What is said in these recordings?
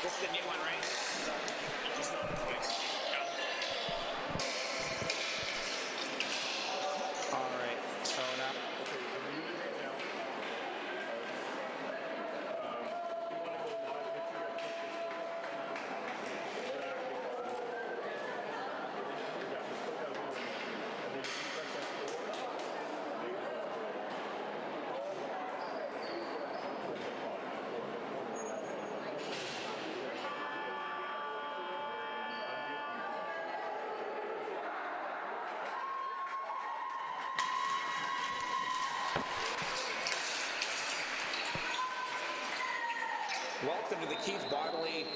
This is the new one, right? Just not the points. All right. So now. Okay, we're muted right now. If you want to go live, make sure you guys click this first. We're gonna activate this first. Yeah, just click that little one. And then if you press that four, make it go four. Welcome to the Keith Bodley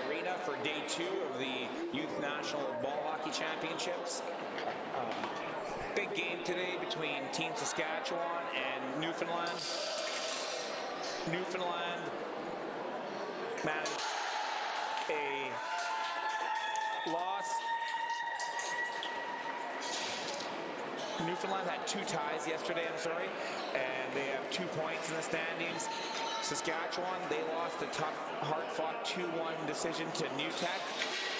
Arena for day 2 of the Youth National Ball Hockey Championships. Big game today between Team Saskatchewan and Newfoundland. Newfoundland managed a loss. Newfoundland had 2 ties yesterday, and they have 2 points in the standings. Saskatchewan, they lost a tough, hard-fought 2-1 decision to New Tech,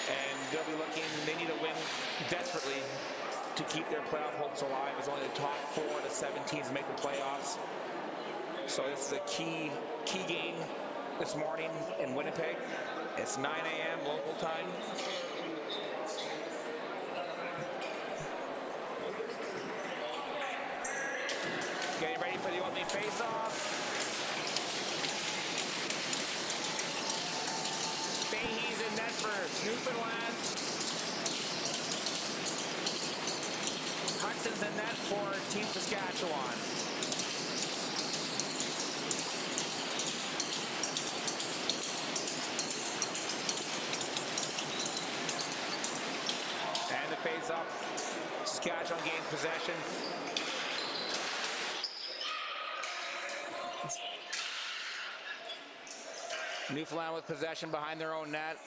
and they'll be looking, they need a win desperately to keep their playoff hopes alive, as only the top 4 to 7 teams make the playoffs. So this is a key game this morning in Winnipeg. It's 9 a.m. local time. Getting ready for the opening face-off. Fahey's in net for Newfoundland. Hudson's in net for Team Saskatchewan. And the face-off. Saskatchewan gains possession. Newfoundland with possession behind their own net.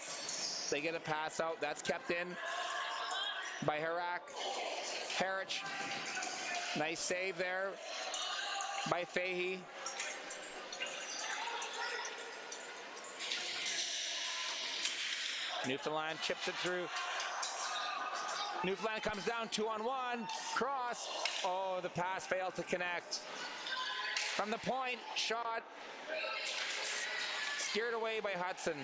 They get a pass out. That's kept in by Harich. Nice save there by Fahey. Newfoundland chips it through. Newfoundland comes down 2-on-1. Cross. Oh, the pass failed to connect. From the point, shot. Steered away by Hudson.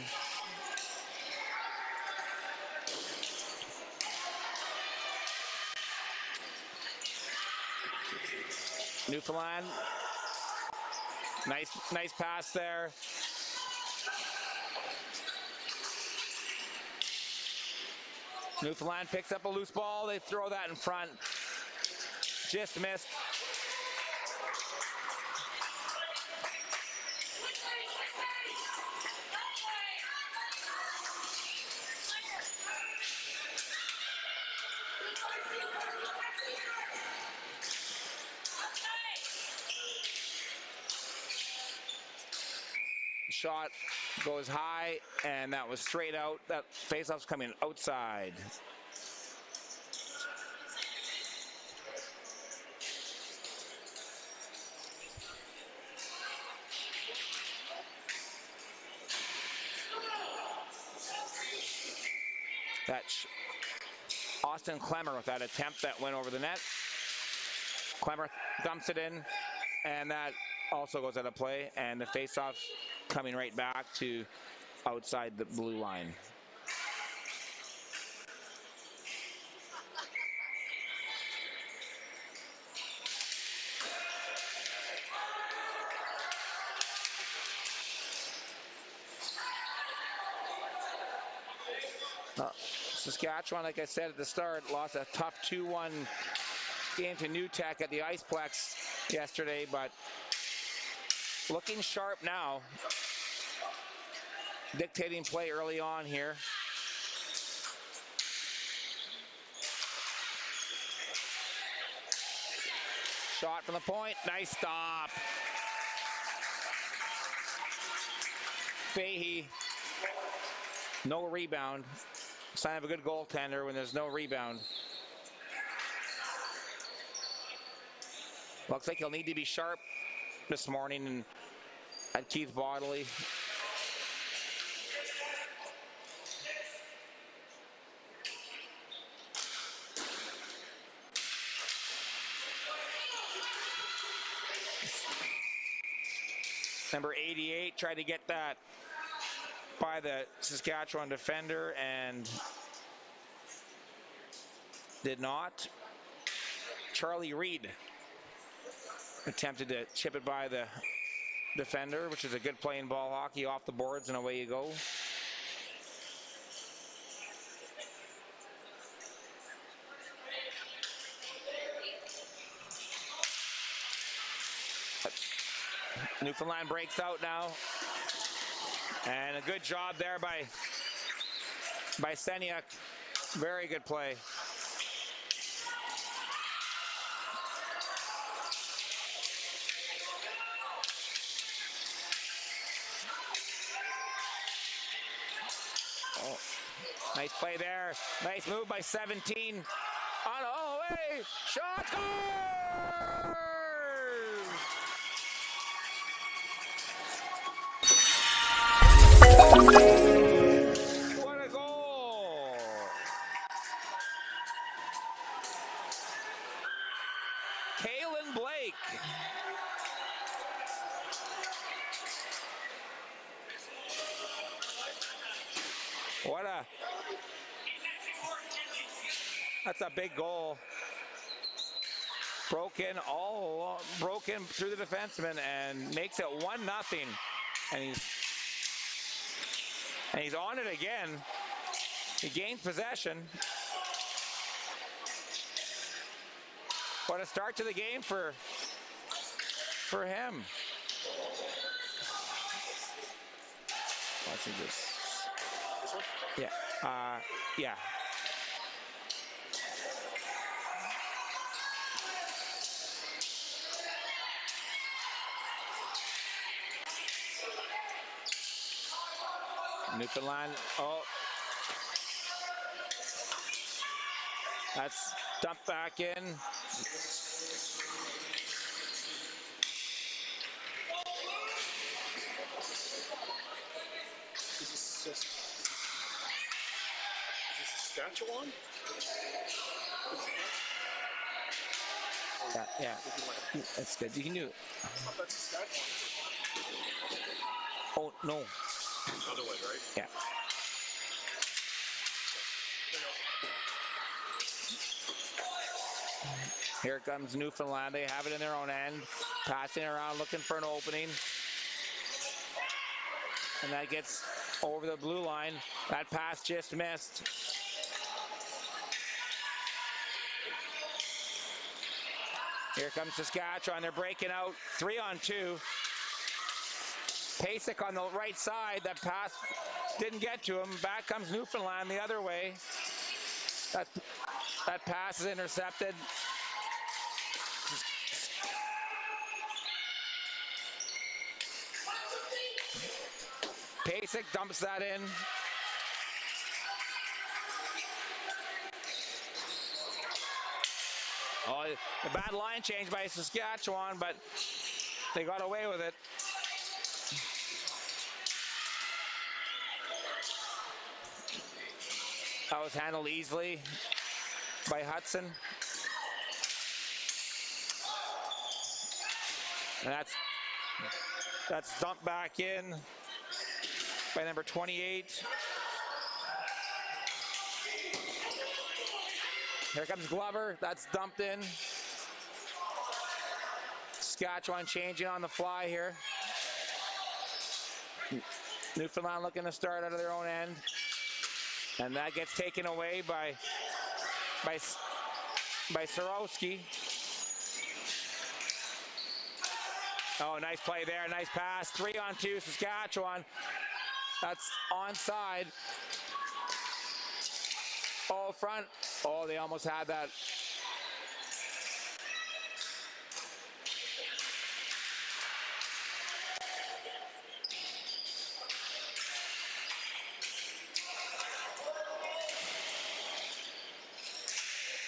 Newfoundland. Nice pass there. Newfoundland picks up a loose ball. They throw that in front. Just missed. Shot goes high, and that was straight out. That faceoff's coming outside. That's Austin Clemmer with that attempt that went over the net. Clemmer dumps it in, and that also goes out of play, and the faceoff coming right back to outside the blue line. Saskatchewan, like I said at the start, lost a tough 2-1 game to New Tech at the Iceplex yesterday, but looking sharp now. Dictating play early on here. Shot from the point. Nice stop. Fahey. No rebound. Sign of a good goaltender when there's no rebound. Looks like he'll need to be sharp this morning at Keith Bodley. Number 88 tried to get that by the Saskatchewan defender and did not. Charlie Reed attempted to chip it by the defender, which is a good play in ball hockey, off the boards and away you go. Newfoundland breaks out now. And a good job there by Seniak. Very good play. Oh, nice play there. Nice move by 17. On all the way. Shot scores! What a goal! Kalen Blake. That's a big goal. Broken through the defenseman and makes it 1-0. And he's on it again. He gains possession. What a start to the game for him. Let's see this. Yeah. Yeah. Newfoundland. Oh. That's dumped back in. Is this Saskatchewan? Yeah. That's good. You can do it. I thought that's Saskatchewan. Oh, no. Other way, right? Yeah. Here comes Newfoundland. They have it in their own end. Passing around, looking for an opening. And that gets over the blue line. That pass just missed. Here comes Saskatchewan. They're breaking out 3-on-2. Pasek on the right side. That pass didn't get to him. Back comes Newfoundland the other way. That pass is intercepted. Pasek dumps that in. Oh, a bad line change by Saskatchewan, but they got away with it. That was handled easily by Hudson. And that's dumped back in by number 28. Here comes Glover. That's dumped in. Saskatchewan changing on the fly here. Newfoundland looking to start out of their own end. And that gets taken away by Sorowski. Oh, nice play there. Nice pass. 3-on-2 Saskatchewan. That's onside. Oh, front. Oh, they almost had that.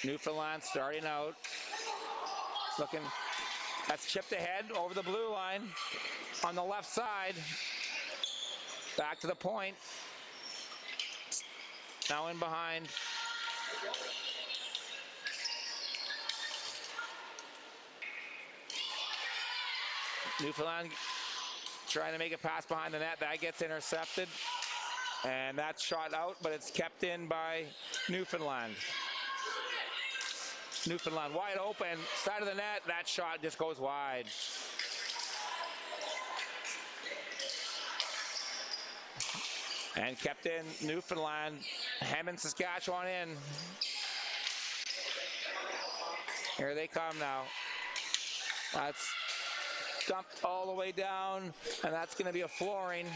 Newfoundland starting out. Looking. That's chipped ahead over the blue line on the left side. Back to the point. Now in behind. Newfoundland trying to make a pass behind the net. That gets intercepted. And that's shot out, but it's kept in by Newfoundland. Newfoundland wide open, side of the net. That shot just goes wide. And kept in Newfoundland. Hemming Saskatchewan in. Here they come now. That's dumped all the way down, and that's going to be a flooring.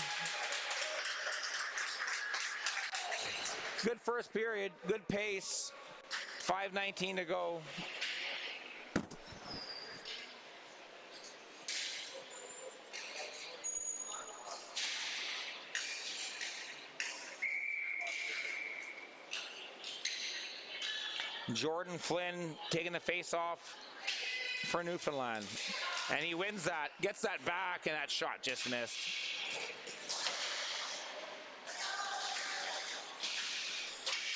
Good first period, good pace. 5:19 to go. Jordan Flynn taking the face off for Newfoundland. And he wins that, gets that back, and that shot just missed.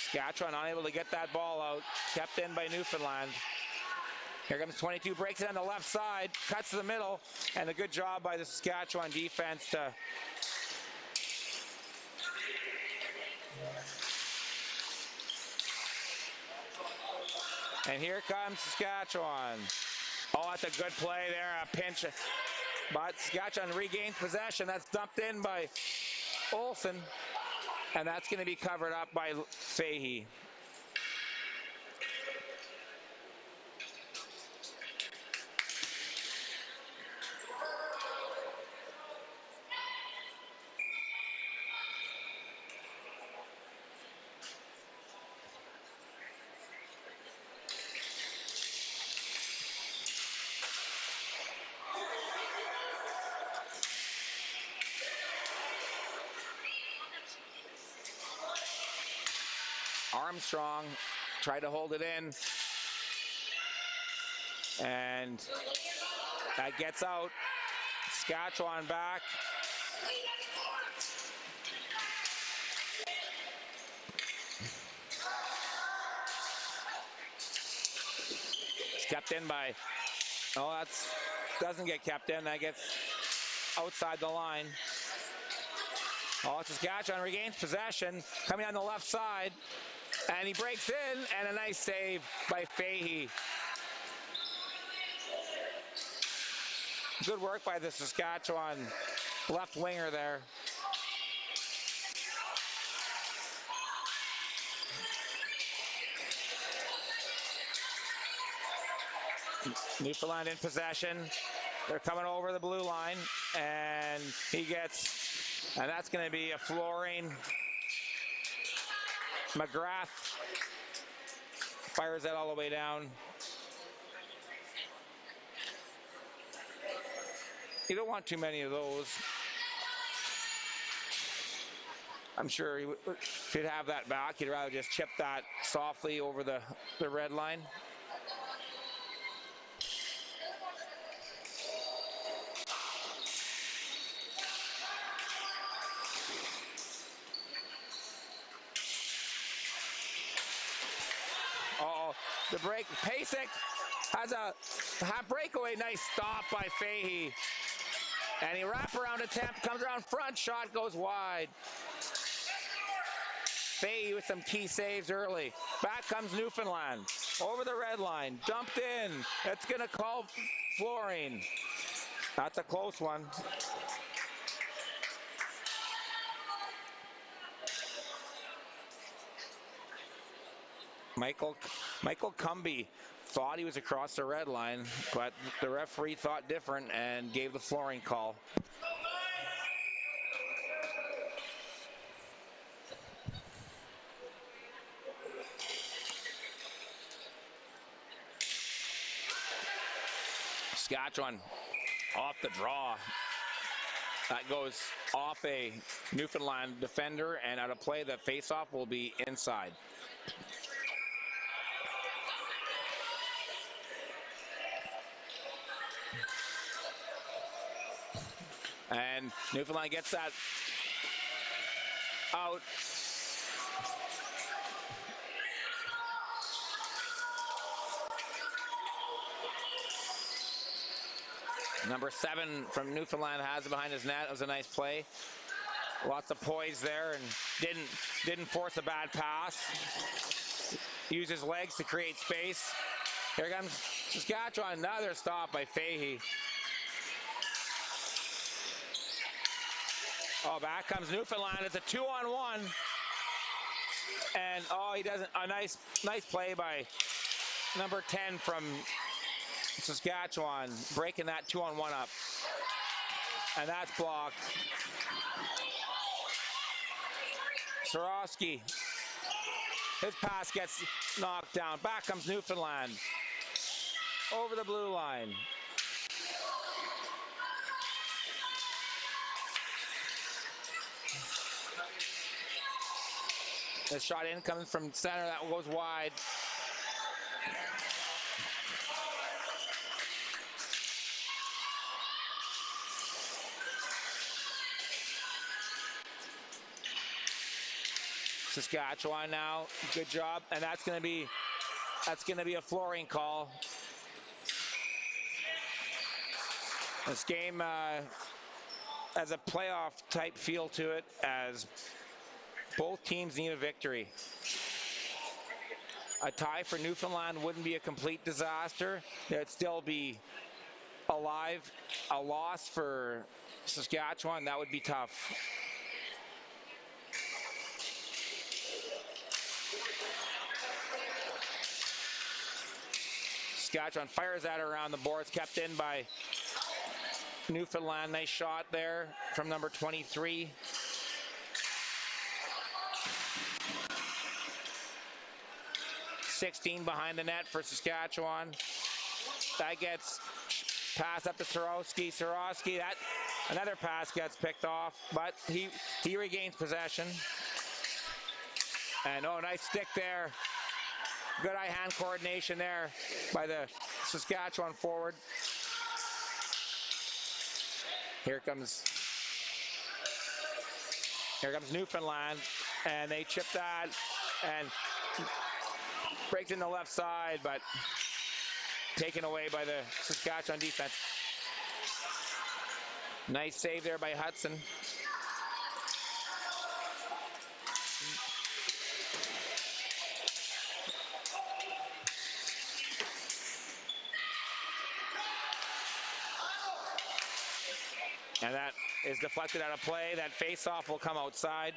Saskatchewan unable to get that ball out, kept in by Newfoundland. Here comes 22, breaks it on the left side, cuts to the middle, and a good job by the Saskatchewan defense to and here comes Saskatchewan. Oh, that's a good play there, a pinch. But Saskatchewan regains possession. That's dumped in by Olsen, and that's going to be covered up by Fahey. Armstrong tried to hold it in, and that gets out. Saskatchewan back. It's kept in by, oh, that's doesn't get kept in. That gets outside the line. Oh, Saskatchewan regains possession, coming on the left side, and he breaks in, and a nice save by Fahey. Good work by the Saskatchewan left winger there. Newfoundland in possession. They're coming over the blue line, and and that's going to be a flooring. McGrath fires that all the way down. You don't want too many of those. I'm sure if he'd have that back, he'd rather just chip that softly over the red line. Uh-oh, the break. Pasek has a half breakaway. Nice stop by Fahey. And he wraparound attempt, comes around front, shot goes wide. Fahey with some key saves early. Back comes Newfoundland. Over the red line, dumped in. It's gonna call flooring. That's a close one. Michael Cumby thought he was across the red line, but the referee thought different and gave the flooring call. Saskatchewan off the draw. That goes off a Newfoundland defender, and out of play, the faceoff will be inside. And Newfoundland gets that out. Number 7 from Newfoundland has it behind his net. It was a nice play. Lots of poise there, and didn't force a bad pass. Use his legs to create space. Here comes Saskatchewan. Another stop by Fahey. Oh, back comes Newfoundland. It's a 2-on-1. And oh, he doesn't. A nice play by number 10 from Saskatchewan, breaking that 2-on-1 up. And that's blocked. Sorowski. His pass gets knocked down. Back comes Newfoundland. Over the blue line. The shot in comes from center. That goes wide. Saskatchewan now, good job, and that's going to be a flooring call. This game has a playoff type feel to it, as both teams need a victory. A tie for Newfoundland wouldn't be a complete disaster. It'd still be alive. A loss for Saskatchewan, that would be tough. Saskatchewan fires at it around the boards, kept in by Newfoundland. Nice shot there from number 23. (16) behind the net for Saskatchewan. That gets passed up to Sorowski. That another pass gets picked off, but he regains possession. And oh, nice stick there. Good eye-hand coordination there by the Saskatchewan forward. Here comes Newfoundland, and they chip that and breaks in the left side, but taken away by the Saskatchewan defense. Nice save there by Hudson. And that is deflected out of play. That face-off will come outside.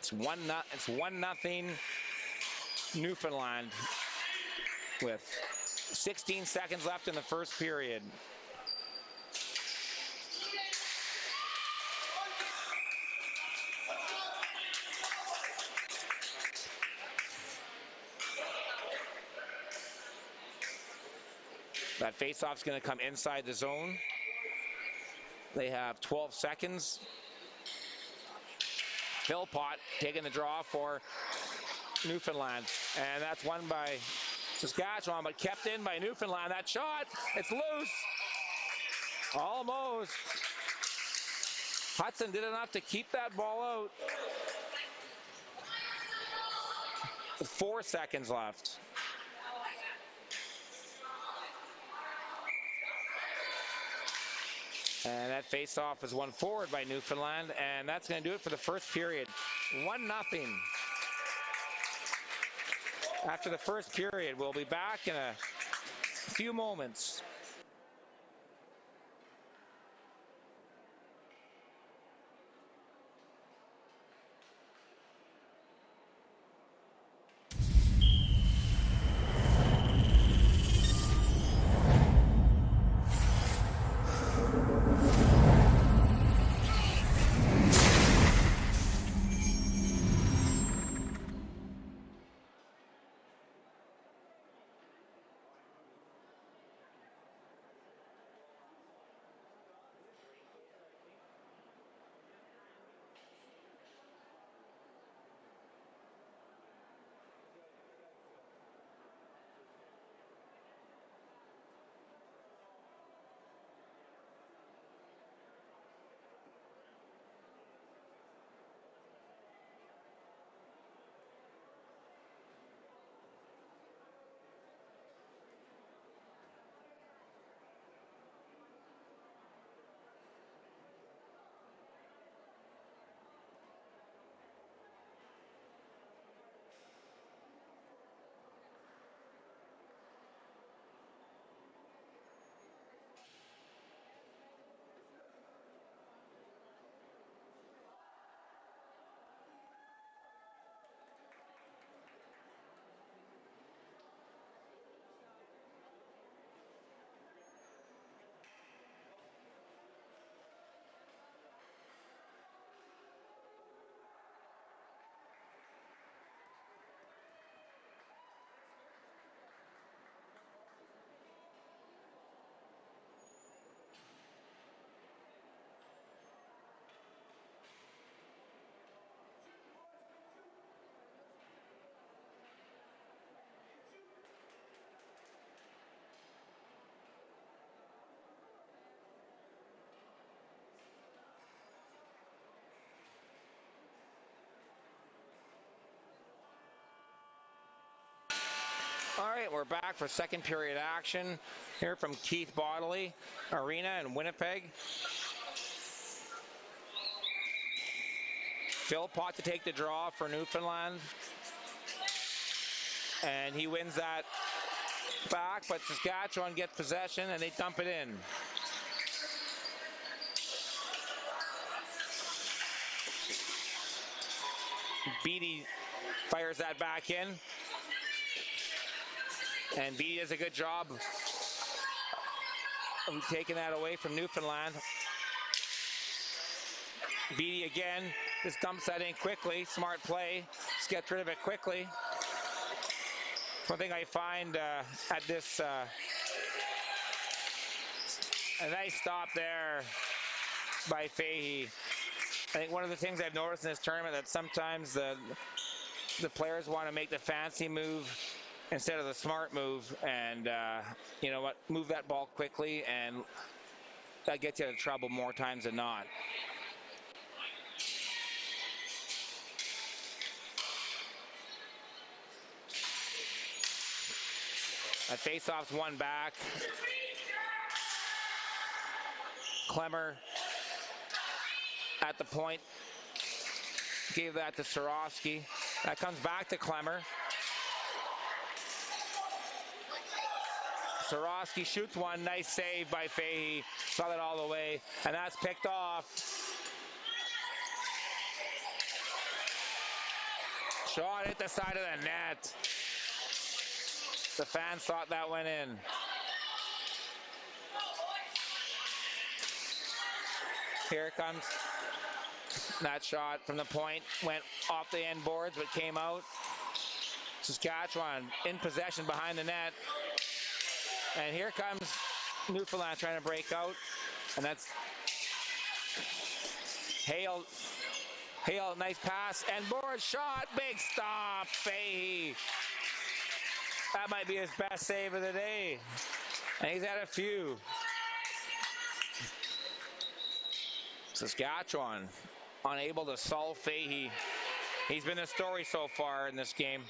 It's 1-0 Newfoundland with 16 seconds left in the first period. That face-off is going to come inside the zone. They have 12 seconds. Philpott taking the draw for Newfoundland. And that's won by Saskatchewan, but kept in by Newfoundland. That shot, it's loose. Almost. Hudson did enough to keep that ball out. 4 seconds left. And that face-off is won forward by Newfoundland, and that's going to do it for the first period. 1-0. After the first period, we'll be back in a few moments. right, we're back for second period action here from Keith Bodley Arena in Winnipeg. Philpott to take the draw for Newfoundland. And he wins that back, but Saskatchewan gets possession and they dump it in. Beatty fires that back in. And Beatty does a good job of taking that away from Newfoundland. Beatty again just dumps that in quickly. Smart play. Just gets rid of it quickly. One thing I find at this, a nice stop there by Fahey. I think one of the things I've noticed in this tournament that sometimes the players want to make the fancy move instead of the smart move, and you know what, move that ball quickly, and that gets you into trouble more times than not. That face-off's one back. Klemmer at the point gave that to Sorosky. That comes back to Klemmer. Sorosky shoots one. Nice save by Fahey. Saw that all the way, and that's picked off. Shot hit the side of the net. The fans thought that went in. Here it comes. That shot from the point went off the end boards, but came out. Saskatchewan in possession behind the net. And here comes Newfoundland trying to break out. And that's Hale. Hale, nice pass. And board shot. Big stop. Fahey. That might be his best save of the day. And he's had a few. Saskatchewan unable to solve Fahey. He's been a story so far in this game.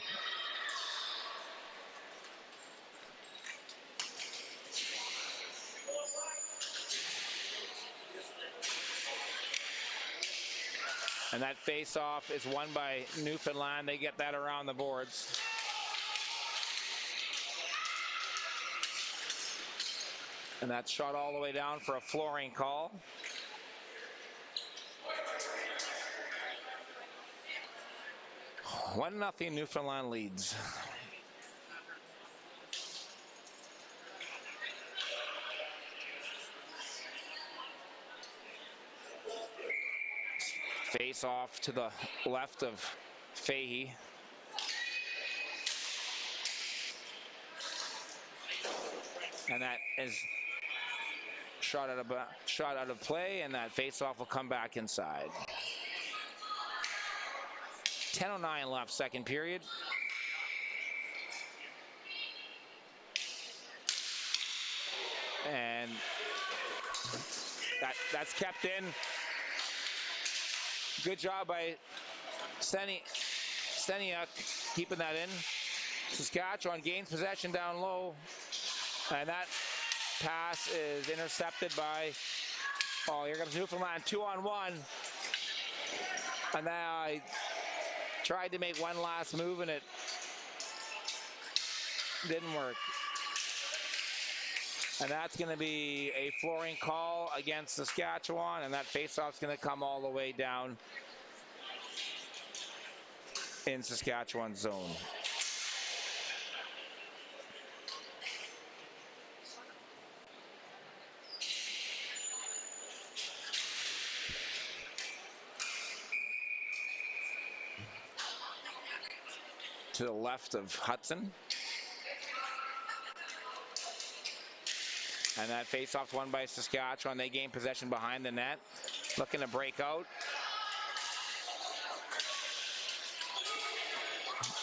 And that face-off is won by Newfoundland. They get that around the boards. And that's shot all the way down for a flooring call. One nothing Newfoundland leads. Face off to the left of Fahey. And that is shot out of play, and that face-off will come back inside. 10:09 left, second period. And that's kept in. Good job by Steniuk keeping that in. Saskatchewan gains possession down low. And that pass is intercepted by, oh, here comes Newfoundland, 2-on-1. And now I tried to make one last move and it didn't work. And that's going to be a flooring call against Saskatchewan, and that faceoff's going to come all the way down in Saskatchewan's zone. To the left of Hudson. And that faceoff's won by Saskatchewan. They gain possession behind the net. Looking to break out.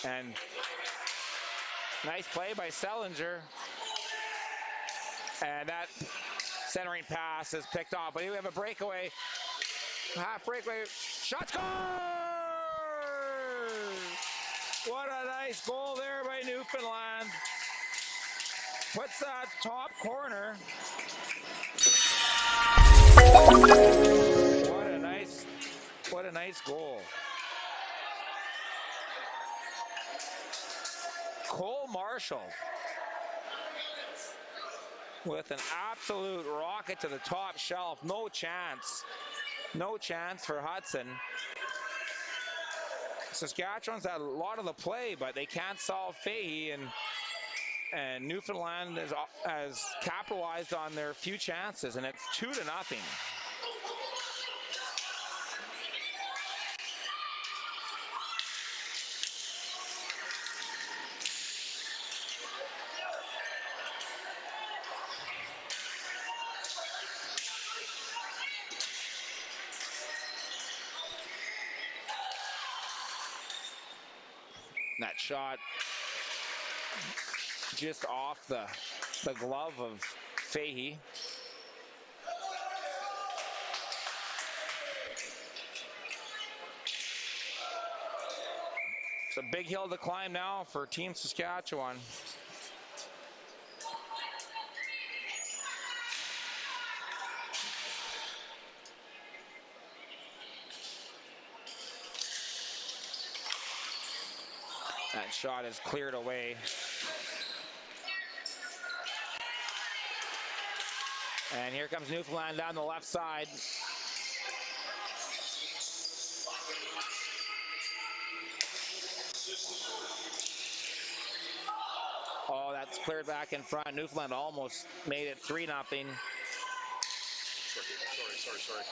And nice play by Sellinger. And that centering pass is picked off. But here we have a breakaway. Half breakaway. Shot score! What a nice goal there by Newfoundland. puts that top corner. What a nice goal. Cole Marshall with an absolute rocket to the top shelf. No chance. No chance for Hudson. Saskatchewan's had a lot of the play, but they can't solve Fahey, and Newfoundland has capitalized on their few chances, and it's 2-0. That shot just off the glove of Fahey. It's a big hill to climb now for Team Saskatchewan. That shot is cleared away. And here comes Newfoundland down the left side. Oh, that's cleared back in front. Newfoundland almost made it 3-0. Sorry.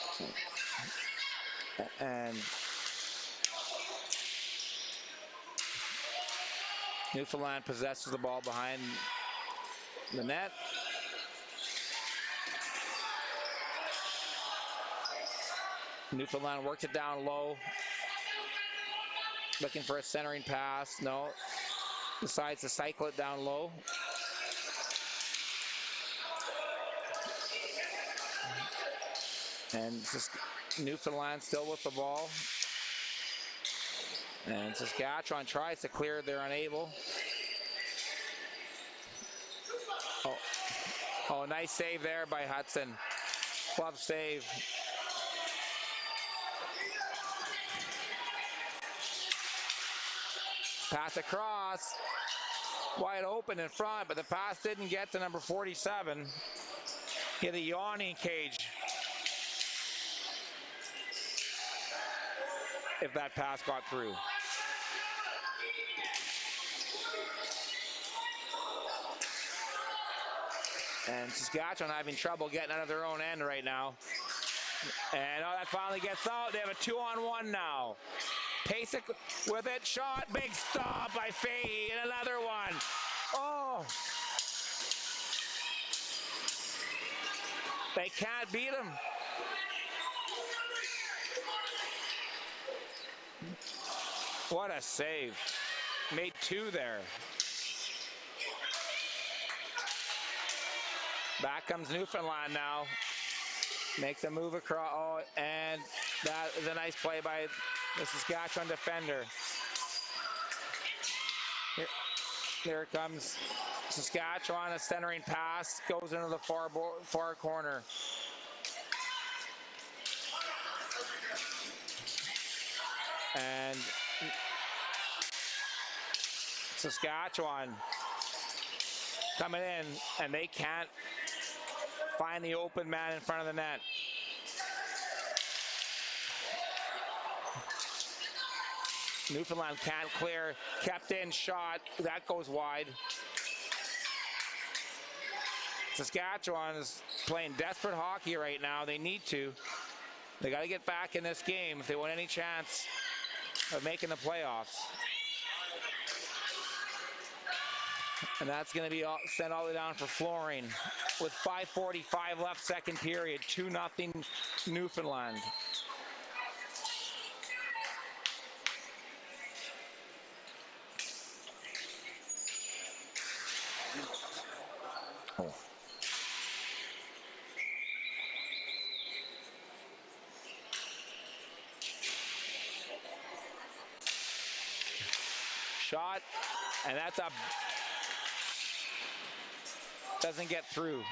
And Newfoundland possesses the ball behind the net. Newfoundland works it down low. Looking for a centering pass. No. Decides to cycle it down low. And Newfoundland still with the ball. And Saskatchewan tries to clear. They're unable. Oh, nice save there by Hudson. Glove save. Pass across. Wide open in front, but the pass didn't get to number 47. Hit a yawning cage. If that pass got through. And Saskatchewan having trouble getting out of their own end right now. And that finally gets out. They have a 2-on-1 now. Pasek with it, shot, big stop by Fahey, and another one. Oh! They can't beat him. What a save. Made 2 there. Back comes Newfoundland now. Makes a move across. Oh, and that is a nice play by the Saskatchewan defender. Here comes Saskatchewan. A centering pass goes into the far corner. And Saskatchewan coming in, and they can't find the open man in front of the net. Newfoundland can't clear. Kept in shot. That goes wide. Saskatchewan is playing desperate hockey right now. They need to. They got to get back in this game if they want any chance of making the playoffs. And that's going to be sent all the way down for flooring with 5:45 left, second period. 2-0 Newfoundland. Oh. Shot, and that's a doesn't get through.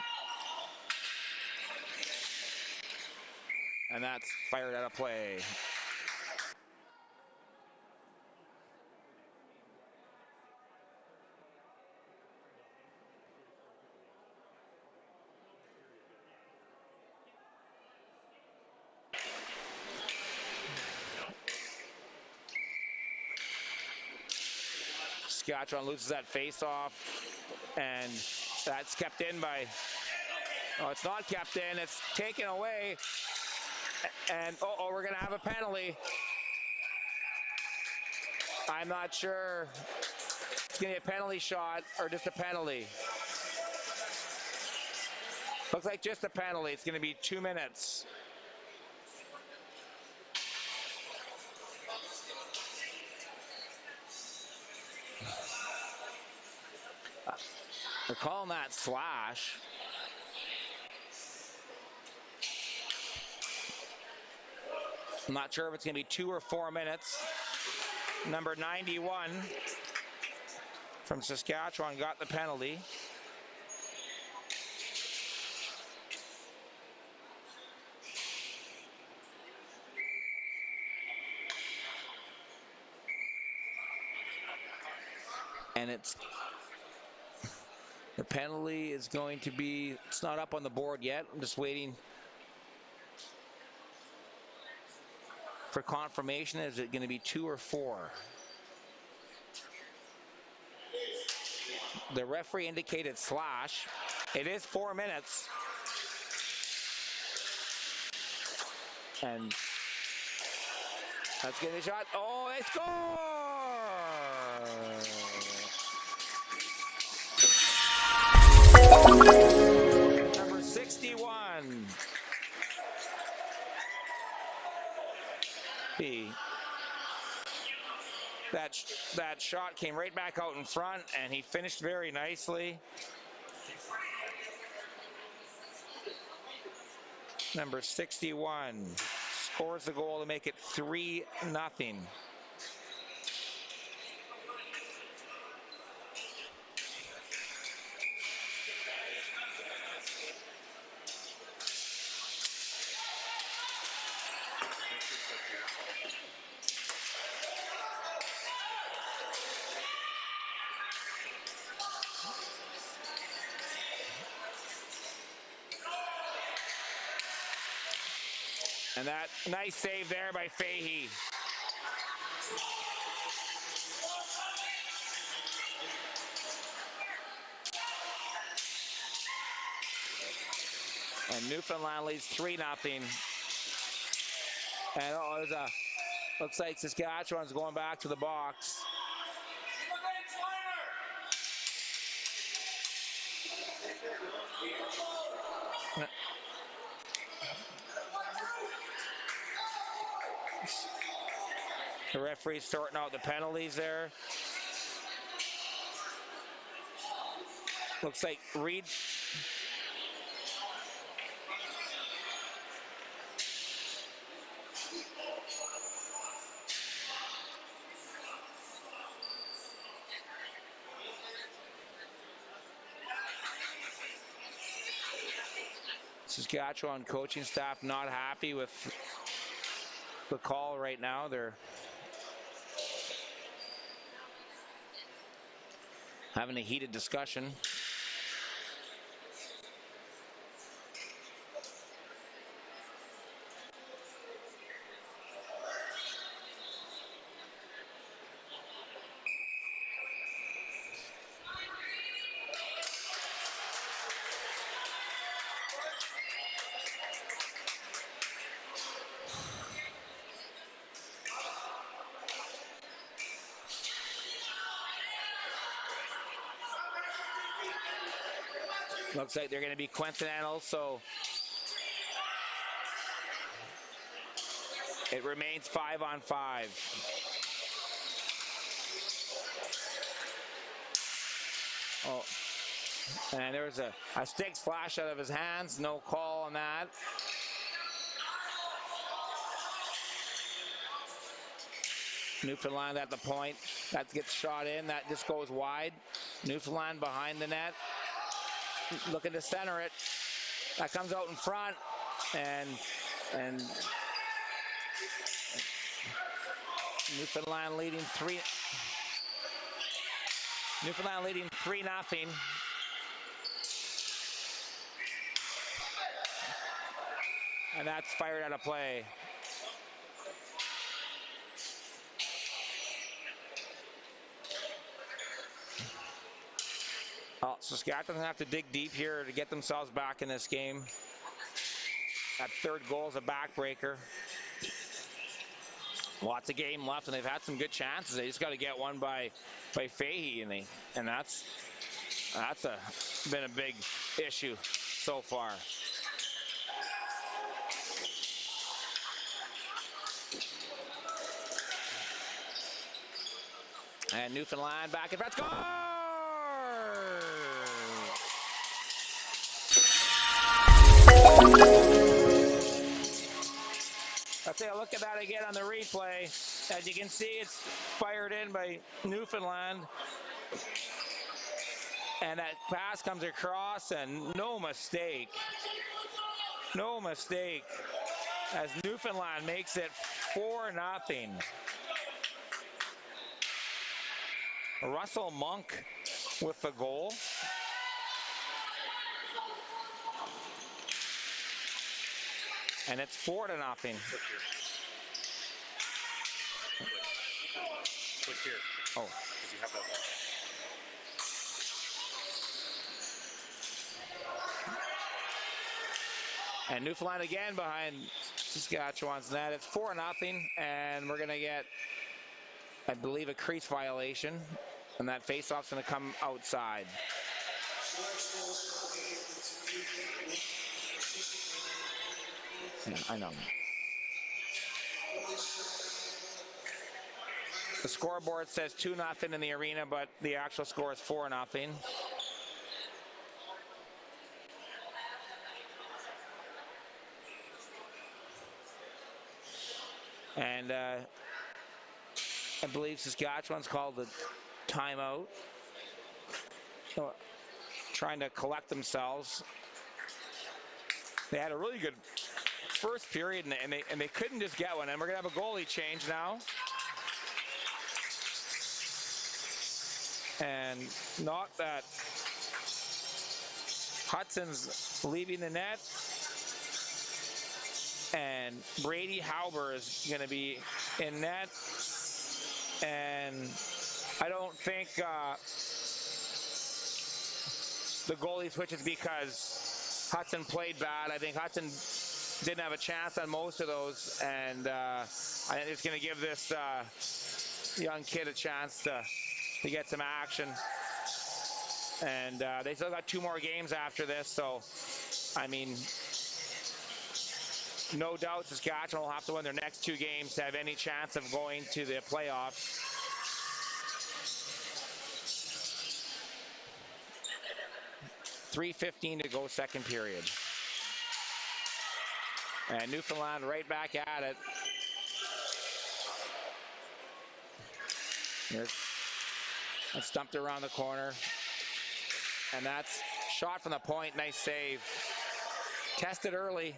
And that's fired out of play. Saskatchewan loses that face-off, and that's kept in by, oh, it's not kept in, it's taken away, and we're going to have a penalty. I'm not sure it's going to be a penalty shot or just a penalty. Looks like just a penalty. It's going to be 2 minutes. They're calling that slash. I'm not sure if it's going to be 2 or 4 minutes. Number 91 from Saskatchewan got the penalty. And the penalty is going to be, it's not up on the board yet. I'm just waiting for confirmation. Is it going to be 2 or 4? The referee indicated slash. It is 4 minutes. And that's getting a shot. Oh, they score! Number 61. That shot came right back out in front, and he finished very nicely. Number 61 scores the goal to make it 3-0. And that nice save there by Fahey. And Newfoundland leads 3-0. And looks like Saskatchewan's going back to the box. The referee's sorting out the penalties there. Looks like Reed. Saskatchewan coaching staff not happy with the call right now. They're having a heated discussion. Looks like they're going to be coincidental, so it remains 5-on-5. Oh, and there was a stick splash out of his hands. No call on that. Newfoundland at the point. That gets shot in. That just goes wide. Newfoundland behind the net. looking to center it. That comes out in front, and Newfoundland leading 3. Newfoundland leading 3-0. And that's fired out of play. Oh, Saskatchewan going to have to dig deep here to get themselves back in this game. That third goal is a backbreaker. Lots of game left, and they've had some good chances. They just got to get one by Fahey, and that's been a big issue so far. And Newfoundland back in front. Score! Let's take a look at that again on the replay. As you can see, it's fired in by Newfoundland. And that pass comes across, and no mistake. No mistake. As Newfoundland makes it 4-0. Russell Monk with the goal. And it's 4-0. Click here. Oh. Because you have that one. And Newfoundland again behind Saskatchewan's net. It's 4-0, and we're going to get, I believe, a crease violation. And that faceoff's going to come outside. Yeah, I know. The scoreboard says 2-0 in the arena, but the actual score is 4-0. And I believe Saskatchewan's called the timeout. Trying to collect themselves. They had a really good first period, and they couldn't just get one. And we're going to have a goalie change now. And not that Hudson's leaving the net. And Brady Hauber is going to be in net. And I don't think the goalie switches because Hudson played bad. I think Hudson didn't have a chance on most of those. And I think it's going to give this young kid a chance to get some action. And they still got 2 more games after this. So, I mean, no doubt Saskatchewan will have to win their next 2 games to have any chance of going to the playoffs. .3:15 to go, second period. And Newfoundland right back at it. That's dumped around the corner. And that's shot from the point. Nice save. Tested early.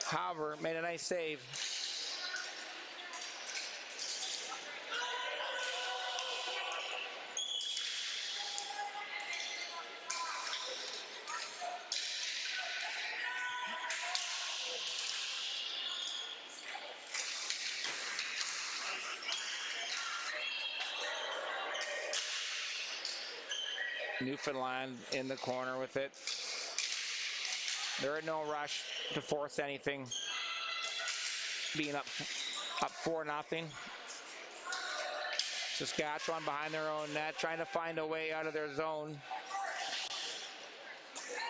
Hauber made a nice save. Newfoundland in the corner with it. They're in no rush to force anything. Being up 4-0. Saskatchewan behind their own net, trying to find a way out of their zone.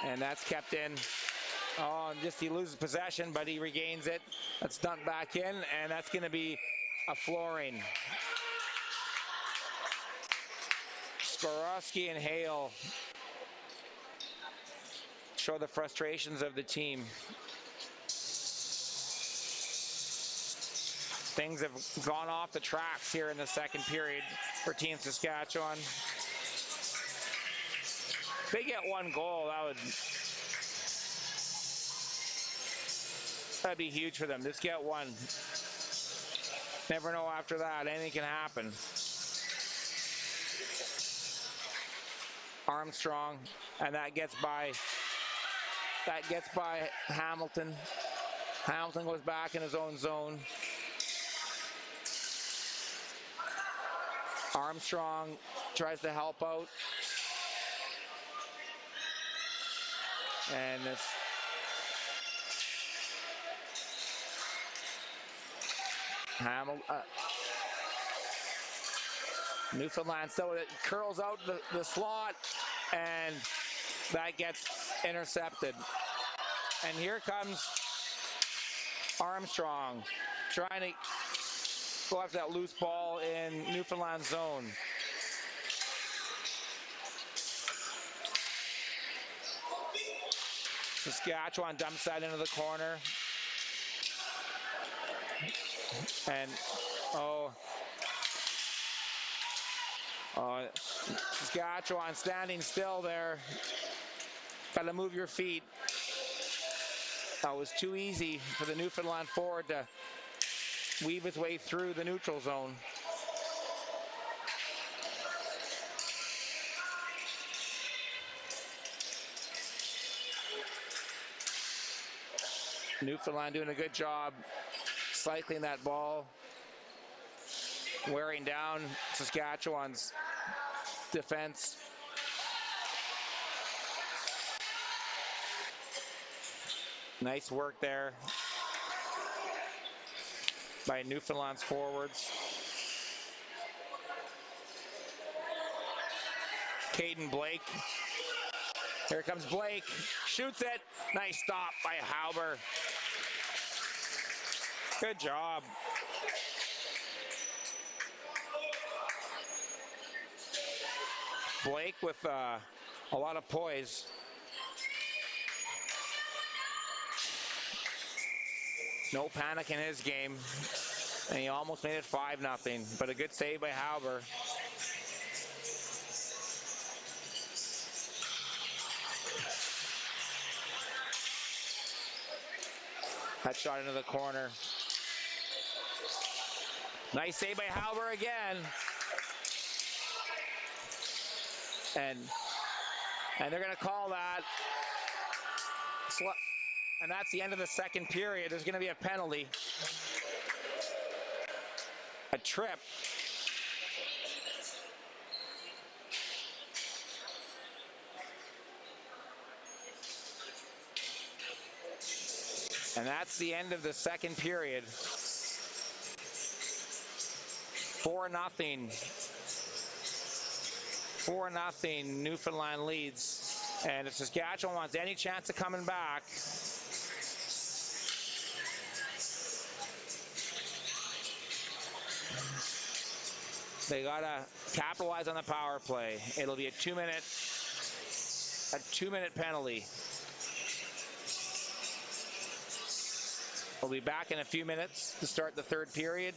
And that's kept in. Oh, and just he loses possession, but he regains it. That's dumped back in, and that's going to be a flooring. Skorowski and Hale show the frustrations of the team. Things have gone off the tracks here in the second period for Team Saskatchewan. If they get one goal, that'd be huge for them. Just get one. Never know after that. Anything can happen. Armstrong, and that gets by Hamilton. Hamilton goes back in his own zone. Armstrong tries to help out. And this Newfoundland, so it curls out the slot, and that gets intercepted. And here comes Armstrong trying to go after that loose ball in Newfoundland zone. Saskatchewan dumps that into the corner. And Saskatchewan standing still there. Got to move your feet. That was too easy for the Newfoundland forward to weave his way through the neutral zone. Newfoundland doing a good job cycling that ball, wearing down Saskatchewan's defense. Nice work there by Newfoundland's forwards. Caden Blake. Here comes Blake. Shoots it. Nice stop by Hauber. Good job. Blake with a lot of poise. No panic in his game. And he almost made it 5-0. But a good save by Hauber. That shot into the corner. Nice save by Hauber again. And they're going to call that. And that's the end of the second period. There's going to be a penalty. A trip. And that's the end of the second period. 4-0. 4-0 Newfoundland leads. And if Saskatchewan wants any chance of coming back, they gotta capitalize on the power play. It'll be a two-minute penalty. We'll be back in a few minutes to start the third period.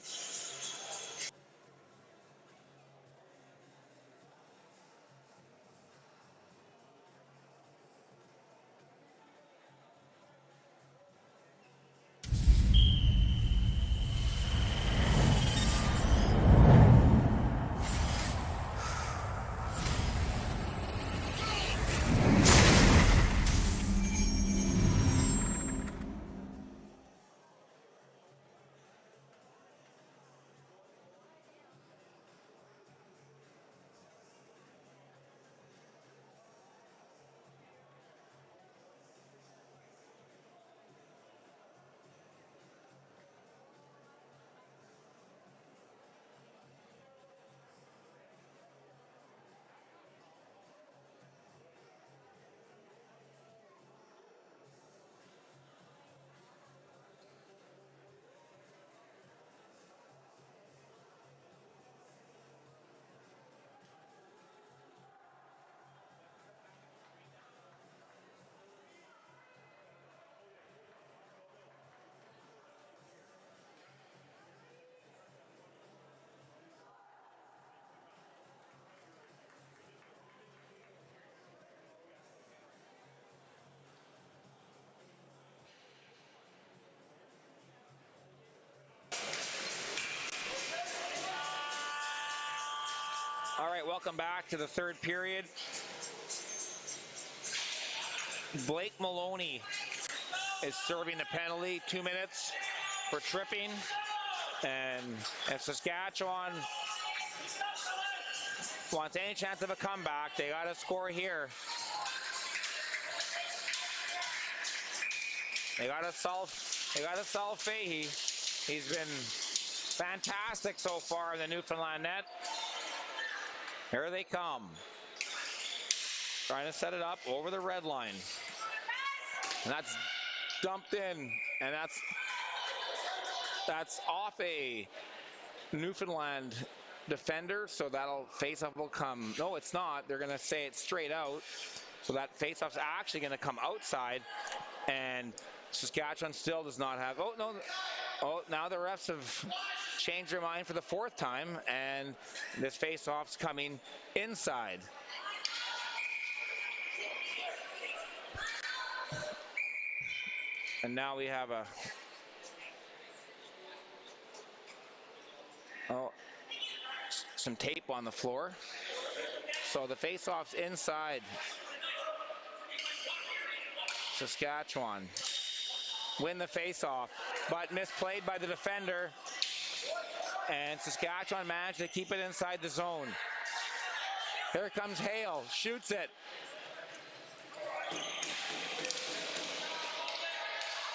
All right, welcome back to the third period. Blake Maloney is serving the penalty, 2 minutes for tripping. And if Saskatchewan wants any chance of a comeback, they got to score here. They got to solve Fahey. He's been fantastic so far in the Newfoundland net. Here they come. Trying to set it up over the red line. And that's dumped in. And that's off a Newfoundland defender. So that'll face-off will come. No, it's not. They're going to say it straight out. So that face-off's actually going to come outside. And Saskatchewan still does not have. Oh, no. Oh, now the refs have changed their mind for the fourth time. And this face-off's coming inside. And now we have some tape on the floor. So the face-off's inside. Saskatchewan win the face-off, but misplayed by the defender. And Saskatchewan managed to keep it inside the zone. Here comes Hale, shoots it.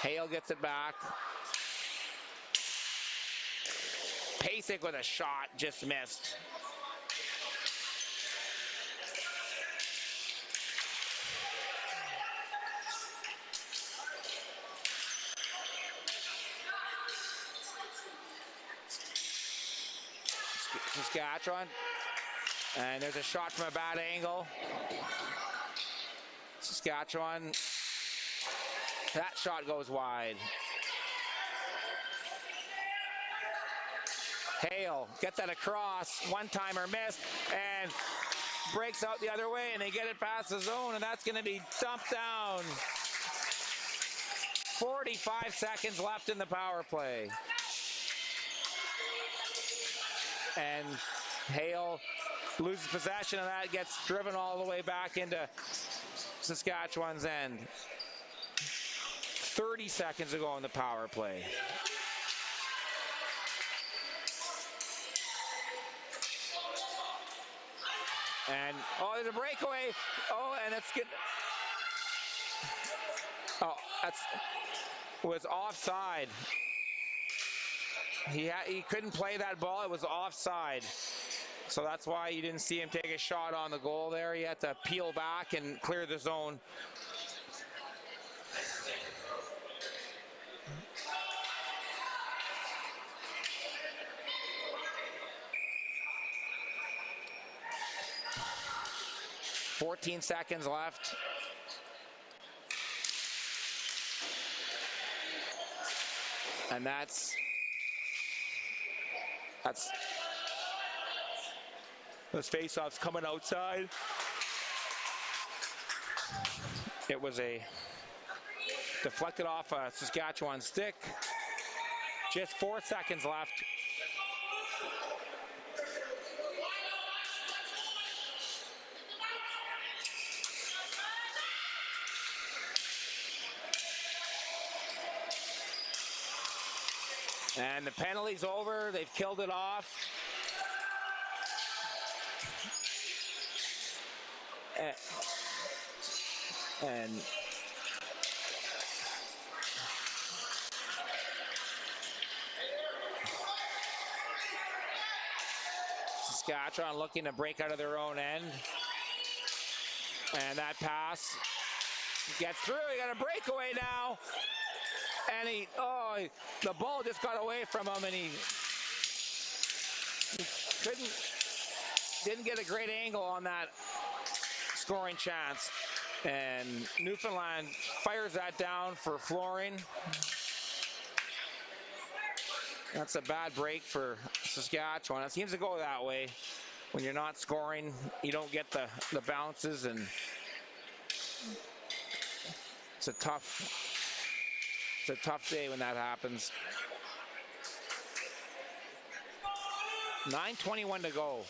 Hale gets it back. Pasek with a shot, just missed. Saskatchewan. And there's a shot from a bad angle. Saskatchewan. That shot goes wide. Hale gets that across. One-timer missed. And breaks out the other way. And they get it past the zone. And that's going to be dumped down. 45 seconds left in the power play. And Hale loses possession of that, gets driven all the way back into Saskatchewan's end. 30 seconds to go in the power play. And, oh, there's a breakaway. Oh, and it's good. Oh, was offside. He couldn't play that ball. It was offside. So that's why you didn't see him take a shot on the goal there. He had to peel back and clear the zone. $14 seconds left. And that's those face-offs coming outside. It was a deflected off a Saskatchewan stick. Just 4 seconds left. And the penalty's over. They've killed it off. And Saskatchewan looking to break out of their own end. And that pass gets through. He got a breakaway now. And the ball just got away from him, and he didn't get a great angle on that scoring chance. And Newfoundland fires that down for Flooring. That's a bad break for Saskatchewan. It seems to go that way. When you're not scoring, you don't get the bounces, and it's a tough day when that happens. 9:21 to go.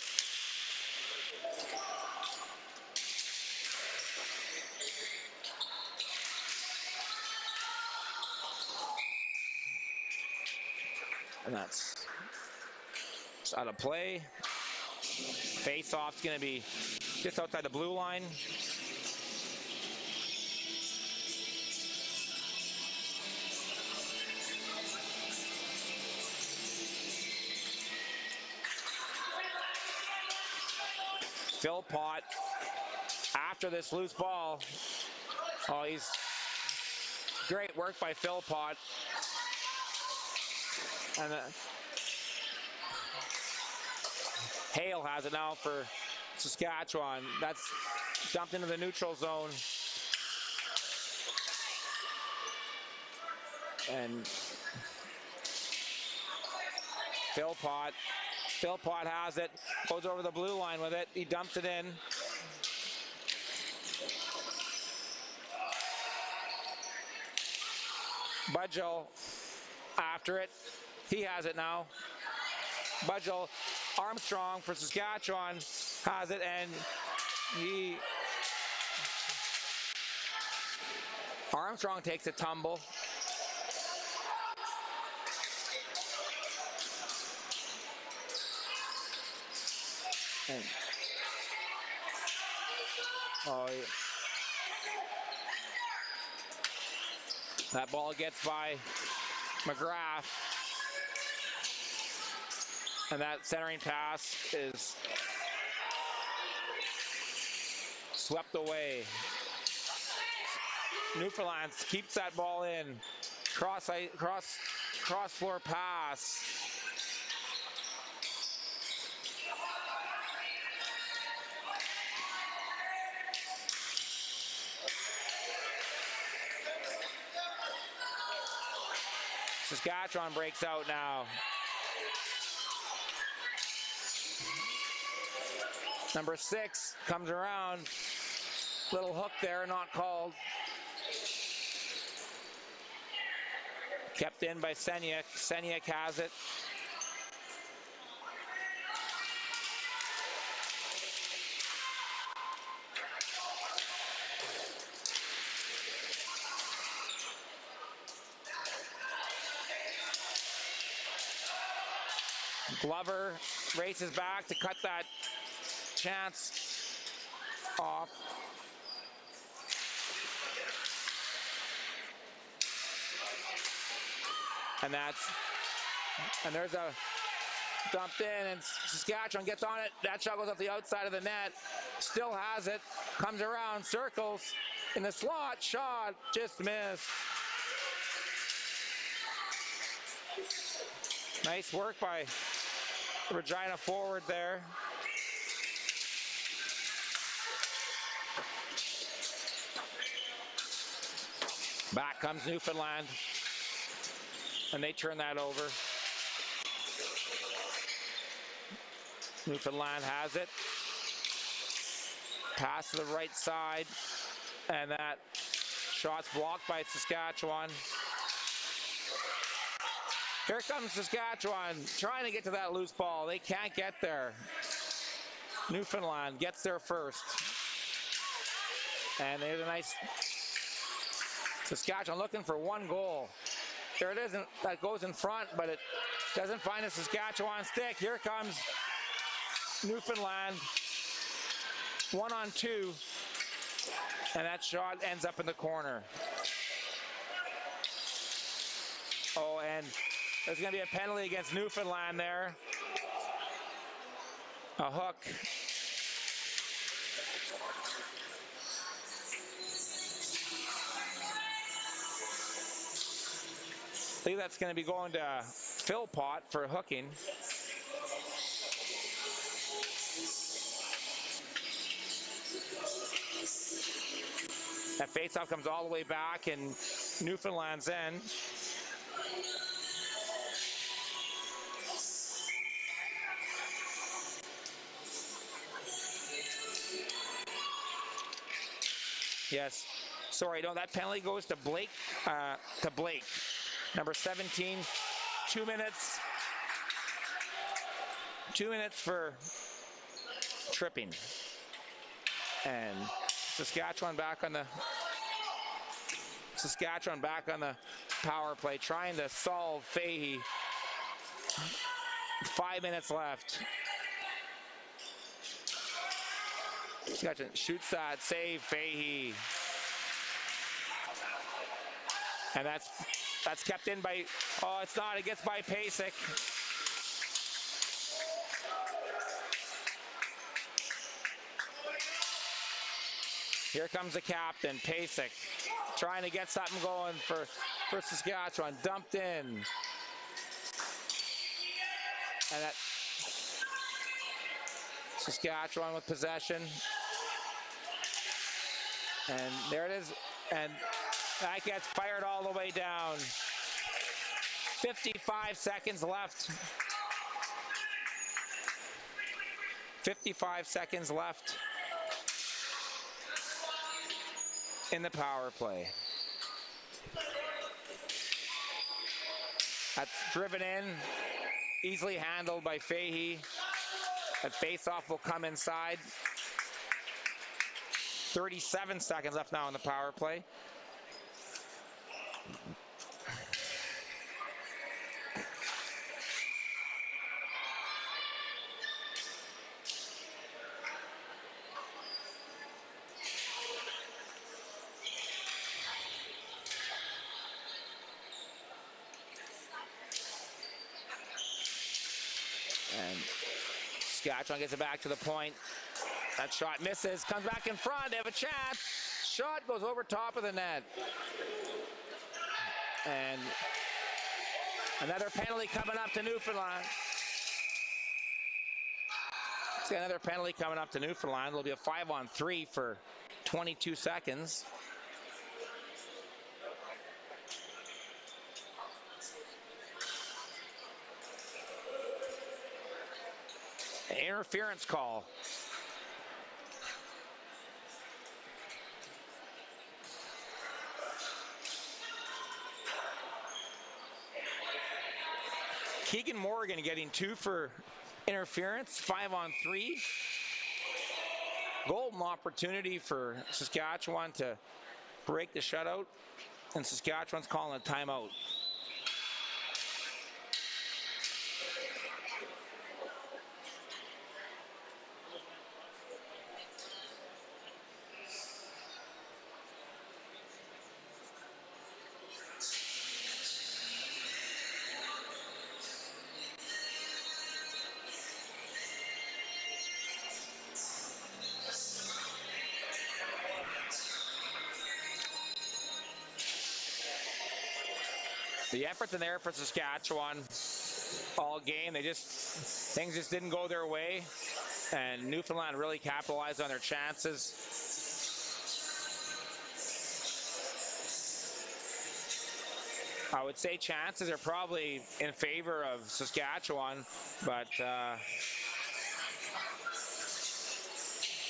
And that's out of play. Face-off's going to be just outside the blue line. Philpott, after this loose ball, oh, he's great work by Philpott. And Hale has it now for Saskatchewan. That's dumped into the neutral zone. And Philpott has it, goes over the blue line with it. He dumps it in. Budgell after it. He has it now. Budgell, Armstrong for Saskatchewan has it, and Armstrong takes a tumble. And, that ball gets by McGrath. And that centering pass is swept away. Newfoundland keeps that ball in. Cross floor pass. Saskatchewan breaks out now. Number 6 comes around. Little hook there, not called. Kept in by Senyek. Senyek has it. Glover races back to cut that chance off. And there's a dumped in, and Saskatchewan gets on it. That shot goes off the outside of the net. Still has it. Comes around, circles in the slot. Shot just missed. Nice work by Regina forward there. Back comes Newfoundland, and they turn that over. Newfoundland has it. Pass to the right side, and that shot's blocked by Saskatchewan. Here comes Saskatchewan trying to get to that loose ball. They can't get there. Newfoundland gets there first. And there's a nice Saskatchewan looking for one goal. There it is, that goes in front, but it doesn't find a Saskatchewan stick. Here comes Newfoundland. 1-on-2. And that shot ends up in the corner. Oh, and there's going to be a penalty against Newfoundland there. A hook. I think that's going to be going to Philpott for hooking. That faceoff comes all the way back in Newfoundland's end. Yes. Sorry, no, that penalty goes to Blake. Number 17. 2 minutes. 2 minutes for tripping. And Saskatchewan back on the power play, trying to solve Fahey. 5 minutes left. Saskatchewan shoots that, save Fahey. And that's kept in by, oh, it's not, it gets by Pasek. Here comes the captain, Pasek, trying to get something going for Saskatchewan. Dumped in. And that Saskatchewan with possession. And there it is. And that gets fired all the way down. 55 seconds left. 55 seconds left in the power play. That's driven in, easily handled by Fahey. That faceoff will come inside. 37 seconds left now in the power play. And Saskatchewan gets it back to the point. That shot misses, comes back in front, they have a chance. Shot goes over top of the net. And another penalty coming up to Newfoundland. See another penalty coming up to Newfoundland. It'll be a 5-on-3 for 22 seconds. Interference call. Keegan Morgan getting 2 for interference, 5-on-3. Golden opportunity for Saskatchewan to break the shutout, and Saskatchewan's calling a timeout. The effort's in there for Saskatchewan all game. Things just didn't go their way, and Newfoundland really capitalized on their chances. I would say chances are probably in favor of Saskatchewan, but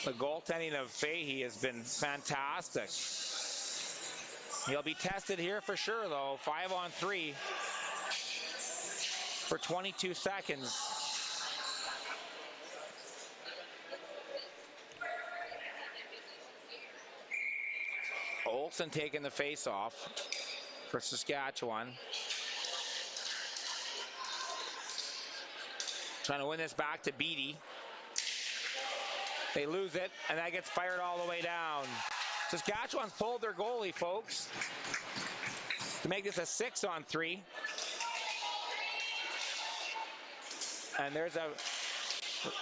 the goaltending of Fahey has been fantastic. He'll be tested here for sure, though. 5-on-3 for 22 seconds. Olsen taking the face-off for Saskatchewan. Trying to win this back to Beattie. They lose it, and that gets fired all the way down. Saskatchewan's pulled their goalie, folks, to make this a 6-on-3. And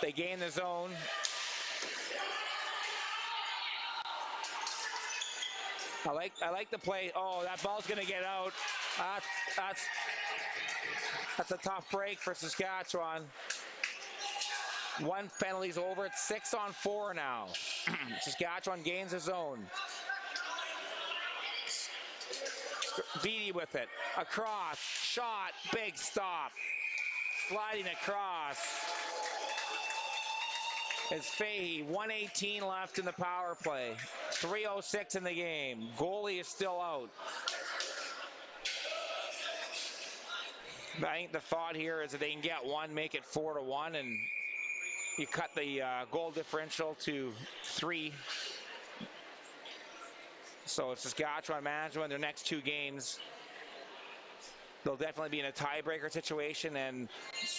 they gain the zone. I like the play. Oh, that ball's gonna get out. That's a tough break for Saskatchewan. One penalty's over. It's 6-on-4 now. Saskatchewan gains the zone. Beattie with it. Across. Shot. Big stop. Sliding across. It's Fahey. 1:18 left in the power play. 3:06 in the game. Goalie is still out. I think the thought here is that they can get one, make it 4-1, and you cut the goal differential to 3. So if Saskatchewan manage to win their next 2 games, they'll definitely be in a tiebreaker situation, and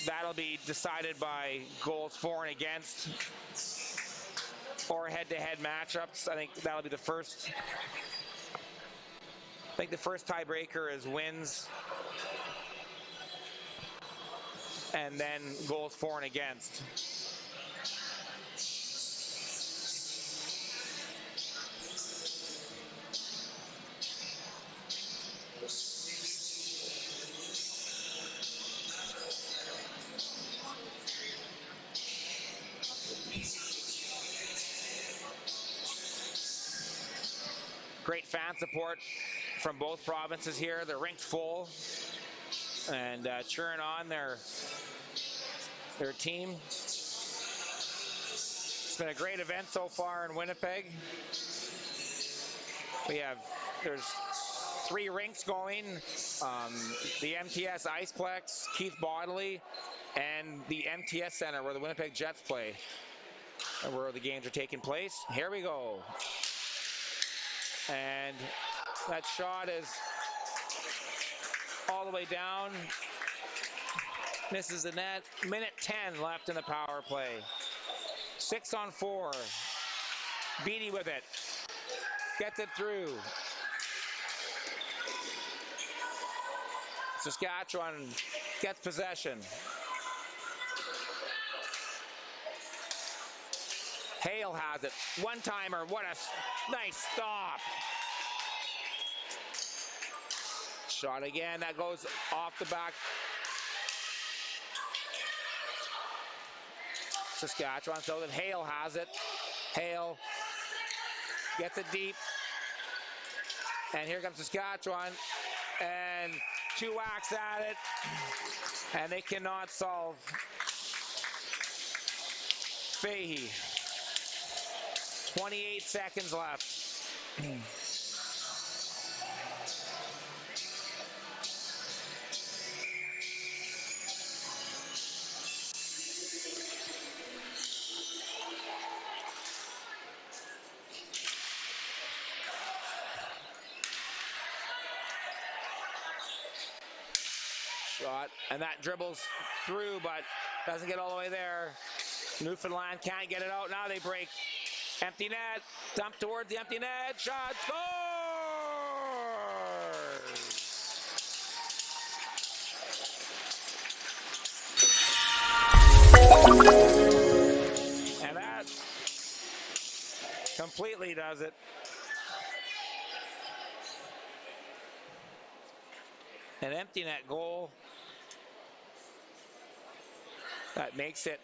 that'll be decided by goals for and against or head-to-head matchups. I think that'll be the first. I think the first tiebreaker is wins, and then goals for and against. Great fan support from both provinces here. The rink's full and cheering on their team. It's been a great event so far in Winnipeg. There's 3 rinks going. The MTS Iceplex, Keith Bodley, and the MTS Center where the Winnipeg Jets play, where the games are taking place. Here we go. And that shot is all the way down. Misses the net. Minute 10 left in the power play. 6-on-4. Beatty with it. Gets it through. Saskatchewan gets possession. Hale has it. One-timer. What a nice stop. Shot again. That goes off the back. Saskatchewan, so that Hale has it. Hale gets it deep. And here comes Saskatchewan. And 2 whacks at it. And they cannot solve Fahey. 28 seconds left. Shot, and that dribbles through, but doesn't get all the way there. Newfoundland can't get it out. Now they break. Empty net, dump towards the empty net, shot, scores! And that completely does it. An empty net goal that makes it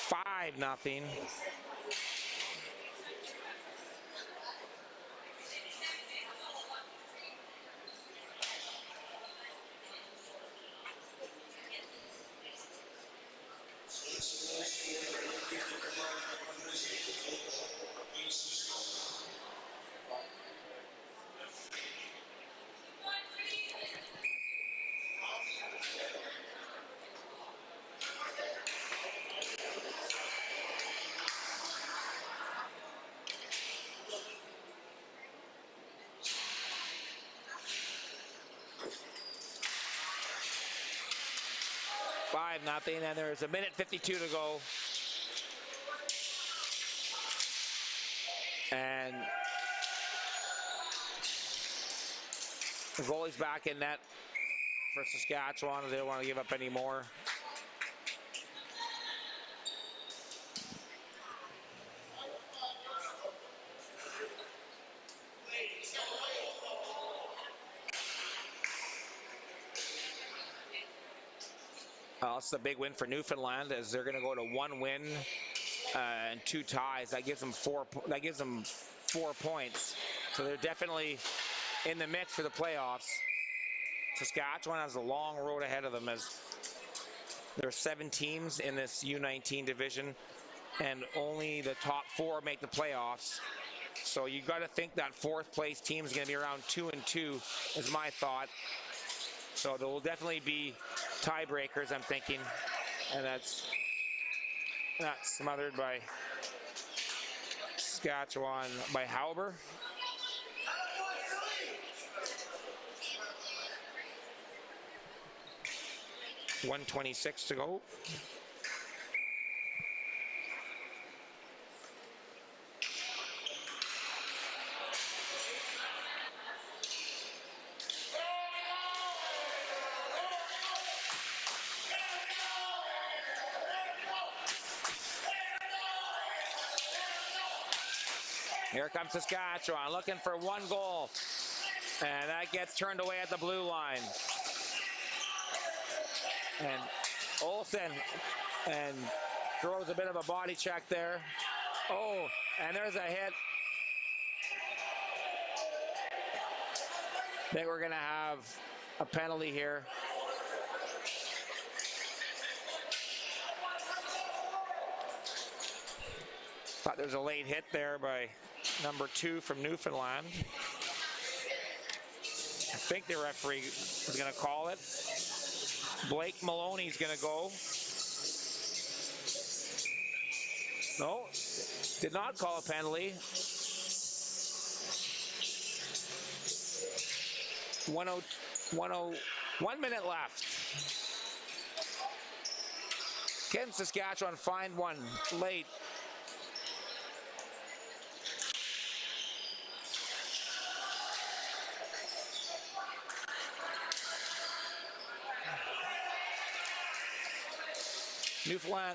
5-0. And there's a minute 52 to go. And the goalie's back in net for Saskatchewan. They don't want to give up any more. It's a big win for Newfoundland, as they're going to go to 1 win and 2 ties. That gives them 4 points. So they're definitely in the mix for the playoffs. Saskatchewan has a long road ahead of them, as there are 7 teams in this U19 division, and only the top 4 make the playoffs. So you got to think that 4th place team is going to be around 2-2, is my thought. So there will definitely be tiebreakers, I'm thinking, and that's not smothered by Saskatchewan by Hauber. 1:26 to go. Here comes Saskatchewan looking for one goal. And that gets turned away at the blue line. And Olsen and throws a bit of a body check there. Oh, and there's a hit. I think we're going to have a penalty here. Thought there was a late hit there by number 2 from Newfoundland. I think the referee is going to call it. Blake Maloney's going to go. No, did not call a penalty. 1 minute left. Can Saskatchewan find one late?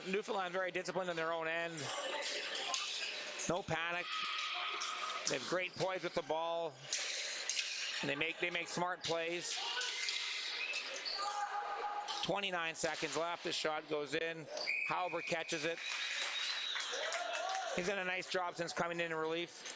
Newfoundland very disciplined on their own end. No panic. They have great poise with the ball. And they make smart plays. 29 seconds left. The shot goes in. Halber catches it. He's done a nice job since coming in relief.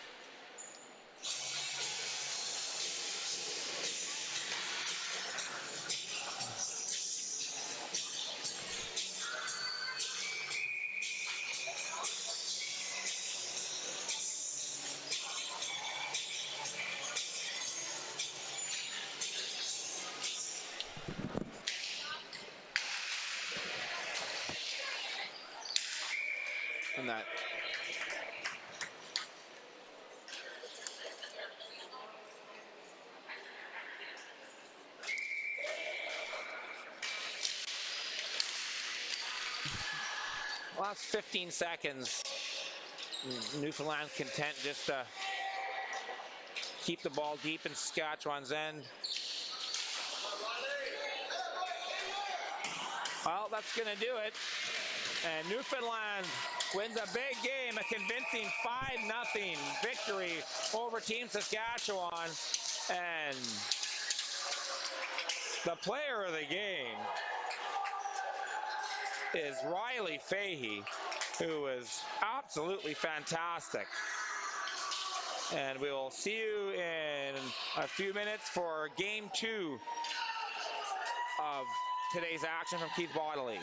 And that last 15 seconds, Newfoundland content just to keep the ball deep in Saskatchewan's end. Well, that's going to do it. And Newfoundland wins a big game, a convincing 5-0 victory over Team Saskatchewan. And the player of the game is Riley Fahey, who is absolutely fantastic. And we will see you in a few minutes for Game 2 of today's action from Keith Bodley.